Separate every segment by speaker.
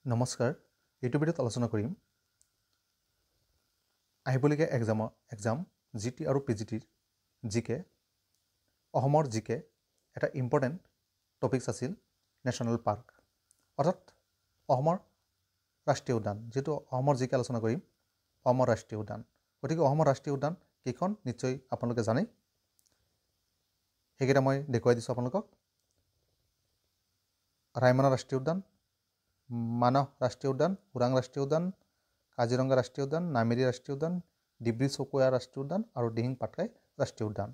Speaker 1: নমস্কাৰ, এইটো ভিডিঅ'ত আলোচনা কৰিম আহিবলগীয়া এক্সাম জিটি আৰু পিজিটিৰ জিকে অসমৰ জিকে এটা ইম্পৰ্টেণ্ট টপিকছ আছিল নেশ্যনেল পাৰ্ক অৰ্থাৎ অসমৰ ৰাষ্ট্ৰীয় উদ্যান। যিটো অসমৰ জিকে আলোচনা কৰিম অসমৰ ৰাষ্ট্ৰীয় উদ্যান, গতিকে অসমৰ ৰাষ্ট্ৰীয় উদ্যান কেইখন নিশ্চয় আপোনালোকে জানেই। সেইকেইটা মই দেখুৱাই দিছোঁ আপোনালোকক। ৰায়মনা ৰাষ্ট্ৰীয় উদ্যান, মানস ৰাষ্ট্ৰীয় উদ্যান, ওৰাং ৰাষ্ট্ৰীয় উদ্যান, কাজিৰঙা ৰাষ্ট্ৰীয় উদ্যান, নামেৰি ৰাষ্ট্ৰীয় উদ্যান, ডিব্ৰু-চৈখোৱা ৰাষ্ট্ৰীয় উদ্যান আৰু দিহিং পাটকাই ৰাষ্ট্ৰীয় উদ্যান।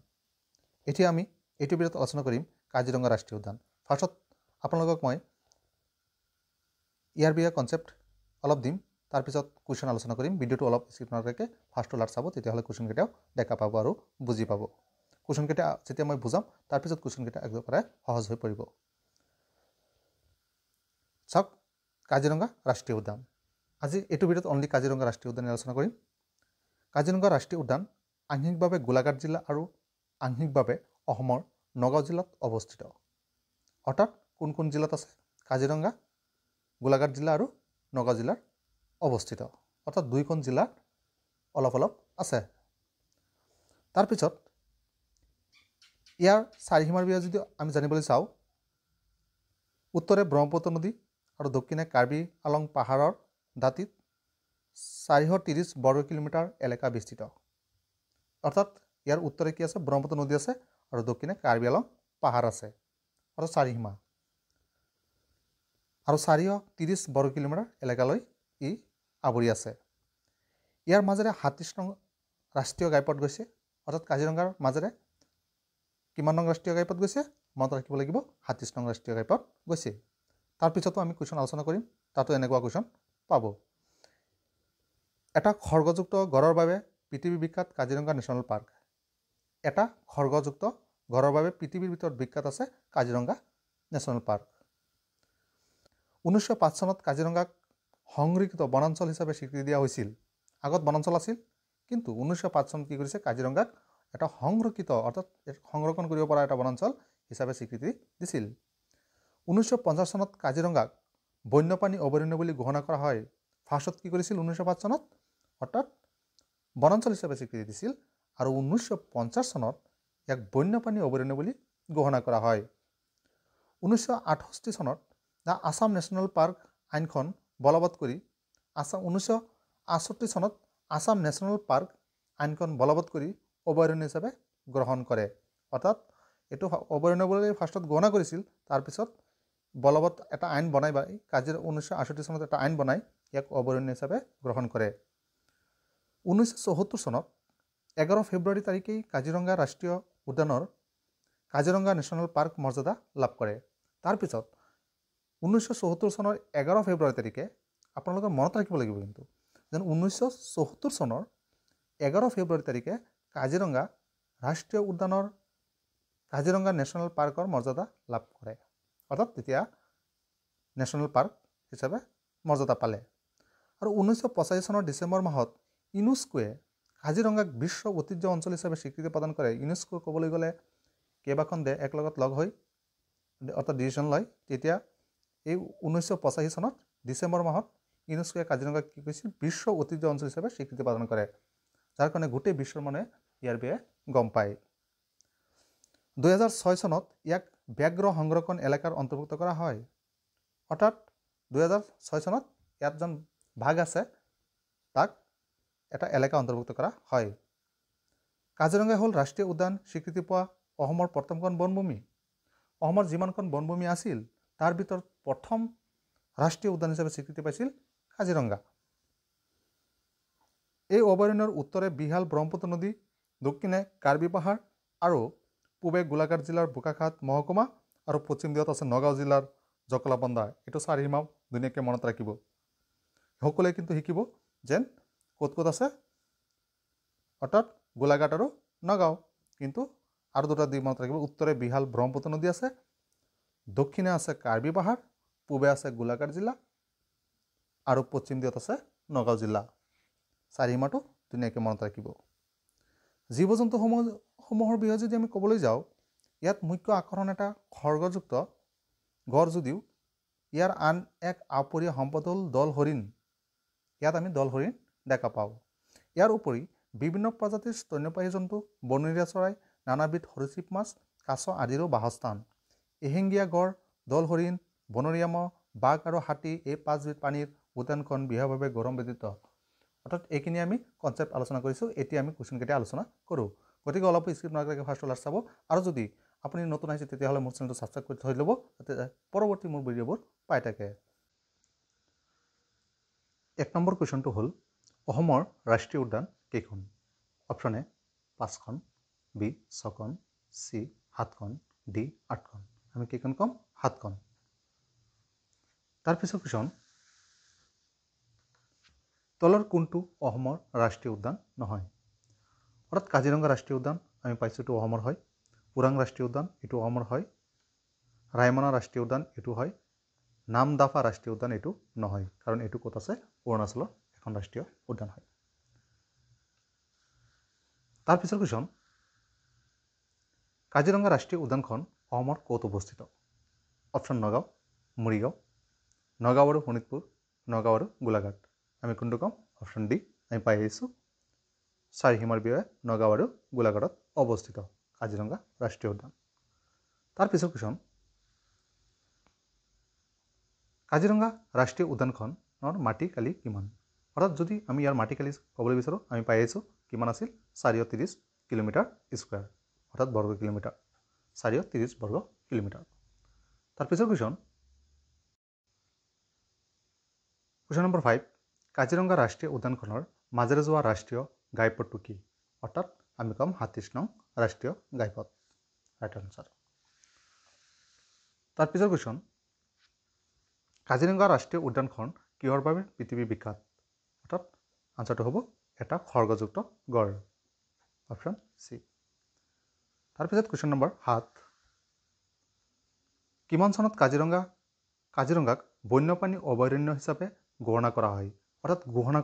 Speaker 1: এতিয়া আমি এইটো ভিডিঅ'ত আলোচনা কৰিম কাজিৰঙা ৰাষ্ট্ৰীয় উদ্যান। ফাৰ্ষ্টত আপোনালোকক মই ইয়াৰ বিষয়ে কনচেপ্ট অলপ দিম, তাৰপিছত কুৱেশ্যন আলোচনা কৰিম। ভিডিঅ'টো অলপ স্কিপ নকৰাকৈ ফাৰ্ষ্ট টু লাষ্ট চাব, তেতিয়াহ'লে কুৱেশ্যনকেইটাও দেখা পাব আৰু বুজি পাব। কুৱেশ্যনকেইটা যেতিয়া মই বুজাম তাৰপিছত কুৱেশ্যনকেইটা একেবাৰে সহজ হৈ পৰিব। চাওক, কাজিৰঙা ৰাষ্ট্ৰীয় উদ্যান। আজি এইটো ভিডিঅ'ত অনলি কাজিৰঙা ৰাষ্ট্ৰীয় উদ্যান আলোচনা কৰিম। কাজিৰঙা ৰাষ্ট্ৰীয় উদ্যান আংশিকভাৱে গোলাঘাট জিলা আৰু আংশিকভাৱে অসমৰ নগাঁও জিলাত অৱস্থিত। অৰ্থাৎ কোন কোন জিলাত আছে? কাজিৰঙা গোলাঘাট জিলা আৰু নগাঁও জিলাত অৱস্থিত, অৰ্থাৎ দুইখন জিলাত অলপ অলপ আছে। তাৰপিছত ইয়াৰ চাৰিসীমাৰ বিষয়ে যদি আমি জানিবলৈ চাওঁ, উত্তৰে ব্ৰহ্মপুত্ৰ নদী আৰু দক্ষিণে কাৰ্বি আলং পাহাৰৰ দাঁতিত 430 বৰ্গ কিলোমিটাৰ এলেকা বিস্তৃত। অৰ্থাৎ ইয়াৰ উত্তৰে কি আছে? ব্ৰহ্মপুত্ৰ নদী আছে আৰু দক্ষিণে কাৰ্বি আলং পাহাৰ আছে, অৰ্থাৎ চাৰিসীমা। আৰু 430 বৰ্গ কিলোমিটাৰ এলেকালৈ ই আৱৰি আছে। ইয়াৰ মাজেৰে 37 নং ৰাষ্ট্ৰীয় ঘাইপথ গৈছে, অৰ্থাৎ কাজিৰঙাৰ মাজেৰে কিমান নং ৰাষ্ট্ৰীয় ঘাইপথ গৈছে? মনত ৰাখিব লাগিব, 37 নং ৰাষ্ট্ৰীয় ঘাইপথ গৈছে। তাৰপিছতো আমি কুৱেশ্যন আলোচনা কৰিম, তাতো এনেকুৱা কুৱেশ্যন পাব। এটা খড়গযুক্ত গড়ৰ বাবে পৃথিৱী বিখ্যাত কাজিৰঙা নেশ্যনেল পাৰ্ক। এটা খড়গযুক্ত গড়ৰ বাবে পৃথিৱীৰ ভিতৰত বিখ্যাত আছে কাজিৰঙা নেশ্যনেল পাৰ্ক। 1905 চনত কাজিৰঙাক সংৰক্ষিত বনাঞ্চল হিচাপে স্বীকৃতি দিয়া হৈছিল। আগত বনাঞ্চল আছিল, কিন্তু 1905 চনত কি কৰিছে? কাজিৰঙাক এটা সংৰক্ষিত অৰ্থাৎ সংৰক্ষণ কৰিব পৰা এটা বনাঞ্চল হিচাপে স্বীকৃতি দিছিল। 1950 চনত কাজিৰঙাক বন্যপ্ৰাণী অভয়াৰণ্য বুলি ঘোষণা কৰা হয়। ফাৰ্ষ্টত কি কৰিছিল? 1905 চনত অৰ্থাৎ বনাঞ্চল হিচাপে স্বীকৃতি দিছিল, আৰু 1950 চনত ইয়াক বন্যপ্ৰাণী অভয়াৰণ্য বুলি ঘোষণা কৰা হয়। 1968 চনত দ্য আছাম নেশ্যনেল পাৰ্ক আইনখন বলবৎ কৰি 1968 চনত আছাম নেশ্যনেল পাৰ্ক আইনখন বলবৎ কৰি অভয়াৰণ্য হিচাপে গ্ৰহণ কৰে। অৰ্থাৎ এইটো অভয়াৰণ্য বুলি ফাৰ্ষ্টত ঘোষণা কৰিছিল, তাৰপিছত বলবৎ এটা আইন বনাই 1968 চনত এটা আইন বনাই ইয়াক অভয়াৰণ্য হিচাপে গ্ৰহণ কৰে। 1974 চনত 11 ফেব্ৰুৱাৰী তাৰিখেই কাজিৰঙা ৰাষ্ট্ৰীয় উদ্যানৰ কাজিৰঙা নেশ্যনেল পাৰ্ক মৰ্যাদা লাভ কৰে। তাৰপিছত 1974 চনৰ 11 ফেব্ৰুৱাৰী তাৰিখে আপোনালোকে মনত ৰাখিব লাগিব কিন্তু যেন 1974 চনৰ 11 ফেব্ৰুৱাৰী তাৰিখে কাজিৰঙা ৰাষ্ট্ৰীয় উদ্যানৰ কাজিৰঙা নেশ্যনেল পাৰ্কৰ মৰ্যাদা লাভ কৰে। অৰ্থাৎ তেতিয়া নেশ্যনেল পাৰ্ক হিচাপে মৰ্যাদা পালে। আৰু 1985 চনৰ ডিচেম্বৰ মাহত ইউনেস্কোৱে কাজিৰঙাক বিশ্ব ঐতিহ্য অঞ্চল হিচাপে স্বীকৃতি প্ৰদান কৰে। ইউনেস্কো ক'বলৈ গ'লে কেইবাখন দেশ একলগত লগ হৈ অৰ্থাৎ ডিচিশ্যন লয়। তেতিয়া এই 1985 চনত ডিচেম্বৰ মাহত ইউনেস্কোৱে কাজিৰঙাক কি কৈছিল? বিশ্ব ঐতিহ্য অঞ্চল হিচাপে স্বীকৃতি প্ৰদান কৰে, যাৰ কাৰণে গোটেই বিশ্বৰ মানুহে ইয়াৰ বিষয়ে গম পায়। 2006 চনত ইয়াক ব্যাঘ্ৰ সংৰক্ষণ এলেকাৰ অন্তৰ্ভুক্ত কৰা হয়। অৰ্থাৎ 2006 চনত ইয়াত যেন ভাগ আছে, তাক এটা এলেকা অন্তৰ্ভুক্ত কৰা হয়। কাজিৰঙা হ'ল ৰাষ্ট্ৰীয় উদ্যান স্বীকৃতি পোৱা অসমৰ প্ৰথমখন বনভূমি। অসমৰ যিমানখন বনভূমি আছিল তাৰ ভিতৰত প্ৰথম ৰাষ্ট্ৰীয় উদ্যান হিচাপে স্বীকৃতি পাইছিল কাজিৰঙা। এই অভয়াৰণ্যৰ উত্তৰে বিশাল ব্ৰহ্মপুত্ৰ নদী, দক্ষিণে কাৰ্বি পাহাৰ আৰু পূবে গোলাঘাট জিলাৰ বোকাখাত মহকুমা আৰু পশ্চিম দিশত আছে নগাঁও জিলাৰ জকলাবন্ধা। এইটো চাৰিসীমা ধুনীয়াকৈ মনত ৰাখিব। সকলোৱে কিন্তু শিকিব যেন ক'ত ক'ত আছে, অৰ্থাৎ গোলাঘাট আৰু নগাঁও। কিন্তু আৰু দুটা দিশ মনত ৰাখিব, উত্তৰে বিশাল ব্ৰহ্মপুত্ৰ নদী আছে, দক্ষিণে আছে কাৰ্বি পাহাৰ, পূবে আছে গোলাঘাট জিলা আৰু পশ্চিম দিশত আছে নগাঁও জিলা। চাৰিসীমাটো ধুনীয়াকৈ মনত ৰাখিব। জীৱ জন্তুসমূহৰ বিষয়ে যদি আমি ক'বলৈ যাওঁ, ইয়াত মুখ্য আকৰ্ষণ এটা খড়গযুক্ত গড় যদিও ইয়াৰ আন এক আপৰীয় সম্পদ হ'ল দল হৰিণ। ইয়াত আমি দল হৰিণ দেখা পাওঁ। ইয়াৰ উপৰি বিভিন্ন প্ৰজাতিৰ স্তন্যপায়ী জন্তু, বনৰীয়া চৰাই, নানাবিধ সৰীসৃপ মাছ, কাছ আদিৰো বাসস্থান। এশিঙীয়া গড়, দল হৰিণ, বনৰীয়া মহ, বাঘ আৰু হাতী এই 5বিধ প্ৰাণীৰ উদ্যানখন বিশেষভাৱে গৌৰৱান্বিত। অৰ্থাৎ এইখিনি আমি কনচেপ্ট আলোচনা কৰিছোঁ। এতিয়া আমি কুৱেশ্যনকেইটা আলোচনা কৰোঁ। গতিকে অলপ স্কিপ নকৰাকৈ ফাৰ্ষ্ট লাষ্ট চাব। আৰু যদি আপুনি নতুন আহিছে তেতিয়াহ'লে মোৰ চেনেলটো ছাবস্ক্ৰাইব কৰি থৈ ল'ব, যাতে পৰৱৰ্তী মোৰ ভিডিঅ'বোৰ পাই থাকে। 1 নম্বৰ কুৱেশ্যনটো হ'ল অসমৰ ৰাষ্ট্ৰীয় উদ্যান কেইখন? অপশ্যন এ 5খন, বি 6খন, চি 7খন, ডি 8খন। আমি কেইখন ক'ম? 7খন। তাৰপিছত কুৱেশ্যন, তলৰ কোনটো অসমৰ ৰাষ্ট্ৰীয় উদ্যান নহয়? অৰ্থাৎ কাজিৰঙা ৰাষ্ট্ৰীয় উদ্যান আমি পাইছোঁ, এইটো অসমৰ হয়। ওৰাং ৰাষ্ট্ৰীয় উদ্যান এইটো অসমৰ হয়। ৰায়মনা ৰাষ্ট্ৰীয় উদ্যান এইটো হয়। নামদাফা ৰাষ্ট্ৰীয় উদ্যান এইটো নহয়, কাৰণ এইটো ক'ত আছে? অৰুণাচলৰ এখন ৰাষ্ট্ৰীয় উদ্যান হয়। তাৰপিছৰ কুৱেশ্যন, কাজিৰঙা ৰাষ্ট্ৰীয় উদ্যানখন অসমৰ ক'ত অৱস্থিত? অপশ্যন নগাঁও, মৰিগাঁও, নগাঁও আৰু শোণিতপুৰ, নগাঁও আৰু গোলাঘাট। আমি কোনটো ক'ম? অপশ্যন ডি আমি পাই আহিছোঁ। চাৰিসীমাৰ বিষয়ে নগাঁও আৰু গোলাঘাটত অৱস্থিত কাজিৰঙা ৰাষ্ট্ৰীয় উদ্যান। তাৰপিছৰ কুৱেশ্যন, কাজিৰঙা ৰাষ্ট্ৰীয় উদ্যানখনৰ মাটিকালি কিমান? অৰ্থাৎ যদি আমি ইয়াৰ মাটিকালি ক'বলৈ বিচাৰোঁ, আমি পাই আহিছোঁ কিমান আছিল? 430 কিলোমিটাৰ স্কুৱাৰ, অৰ্থাৎ বৰ্গ কিলোমিটাৰ। 430 বৰ্গ কিলোমিটাৰ। তাৰপিছৰ কুৱেশ্যন, কুৱেশ্যন নম্বৰ 5, কাজিৰঙা ৰাষ্ট্ৰীয় উদ্যানখনৰ মাজেৰে যোৱা ৰাষ্ট্ৰীয় ঘাইপথটো কি? অৰ্থাৎ আমি ক'ম 37 নং ৰাষ্ট্ৰীয় ঘাইপথ। Right answer. তাৰপিছৰ কুৱেশ্যন, কাজিৰঙা ৰাষ্ট্ৰীয় উদ্যানখন কিহৰ বাবে পৃথিৱীৰ বিখ্যাত? অৰ্থাৎ আনচাৰটো হ'ব এটা খড়গযুক্ত গড়। Option C. তাৰপিছত কুৱেশ্যন নম্বৰ 7, কিমান চনত কাজিৰঙাক বন্যপ্ৰাণী অভয়াৰণ্য হিচাপে ঘোষণা কৰা হয়? অৰ্থাৎ ঘোষণা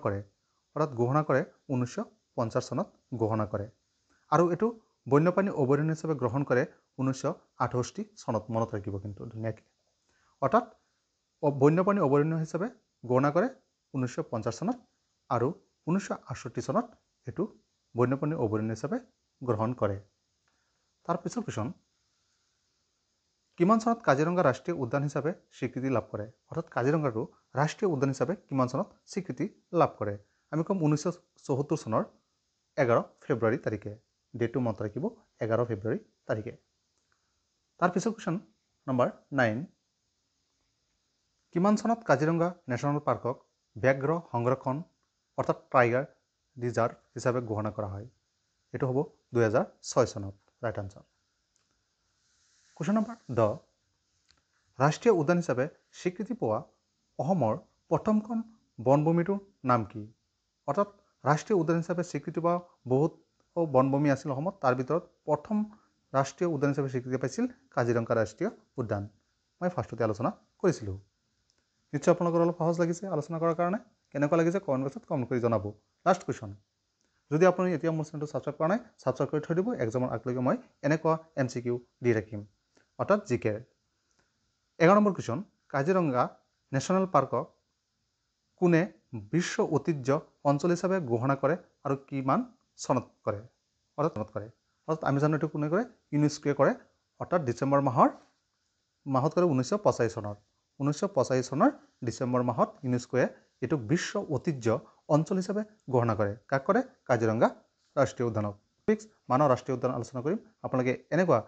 Speaker 1: কৰে 1950 চনত ঘোষণা কৰে। আৰু এইটো বন্যপ্ৰাণী অভয়াৰণ্য হিচাপে গ্ৰহণ কৰে 1968 চনত। মনত ৰাখিব কিন্তু ধুনীয়াকৈ। অৰ্থাৎ বন্যপ্ৰাণী অভয়াৰণ্য হিচাপে ঘোষণা কৰে 1950 চনত, আৰু 1968 চনত এইটো বন্যপ্ৰাণী অভয়াৰণ্য হিচাপে গ্ৰহণ কৰে। তাৰপিছৰ কুৱেশ্যন, কিমান চনত কাজিৰঙা ৰাষ্ট্ৰীয় উদ্যান হিচাপে স্বীকৃতি লাভ কৰে? অৰ্থাৎ কাজিৰঙাটো ৰাষ্ট্ৰীয় উদ্যান হিচাপে কিমান চনত স্বীকৃতি লাভ কৰে? আমি ক'ম 1974 চনৰ 11 ফেব্ৰুৱাৰী তাৰিখে। ডেটটো মনত ৰাখিব, 11 ফেব্ৰুৱাৰী তাৰিখে। তাৰপিছৰ কুৱেশ্যন নম্বৰ 9, কিমান চনত কাজিৰঙা নেশ্যনেল পাৰ্কক ব্যাঘ্ৰ সংৰক্ষণ অৰ্থাৎ টাইগাৰ ৰিজাৰ্ভ হিচাপে ঘোষণা কৰা হয়? এইটো হ'ব 2006 চনত। Right answer. কুৱেশ্যন নম্বৰ 10, ৰাষ্ট্ৰীয় উদ্যান হিচাপে স্বীকৃতি পোৱা অসমৰ প্ৰথমখন বনভূমিটোৰ নাম কি? অৰ্থাৎ ৰাষ্ট্ৰীয় উদ্যান হিচাপে স্বীকৃতি পোৱা বহুত বনভূমি আছিল অসমত। তাৰ ভিতৰত প্ৰথম ৰাষ্ট্ৰীয় উদ্যান হিচাপে স্বীকৃতি পাইছিল কাজিৰঙা ৰাষ্ট্ৰীয় উদ্যান। মই ফাৰ্ষ্টতে আলোচনা কৰিছিলোঁ। নিশ্চয় আপোনালোকৰ অলপ সহজ লাগিছে আলোচনা কৰাৰ কাৰণে। কেনেকুৱা লাগিছে কমেণ্ট বক্সত কমেণ্ট কৰি জনাব। লাষ্ট কুৱেশ্যন, যদি আপুনি এতিয়া মোৰ চেনেলটো ছাবস্ক্ৰাইব কৰা নাই, ছাবস্ক্ৰাইব কৰি থৈ দিব। এক্সামৰ আগলৈকে মই এনেকুৱা MCQ দি ৰাখিম, অৰ্থাৎ GK। 11 নম্বৰ কুৱেশ্যন, কাজিৰঙা নেশ্যনেল পাৰ্কক কোনে বিশ্ব ঐতিহ্য অঞ্চল হিচাপে ঘোষণা কৰে আৰু কিমান চনত কৰে? অৰ্থাৎ আমি জানো এইটো কোনে কৰে? ইউনেস্কোৱে কৰে, অৰ্থাৎ ডিচেম্বৰ মাহত কৰে 1985 চনত। 1985 চনৰ ডিচেম্বৰ মাহত ইউনেস্কোৱে এইটোক বিশ্ব ঐতিহ্য অঞ্চল হিচাপে ঘোষণা কৰে। কাক কৰে? কাজিৰঙা ৰাষ্ট্ৰীয় উদ্যানক। মানৱ ৰাষ্ট্ৰীয় উদ্যান আলোচনা কৰিম। আপোনালোকে এনেকুৱা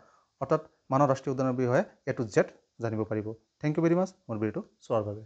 Speaker 1: অৰ্থাৎ মানৱ ৰাষ্ট্ৰীয় উদ্যানৰ বিষয়ে A to Z জানিব পাৰিব। থেংক ইউ ভেৰি মাছ মোৰ ভিডিঅ'টো চোৱাৰ বাবে।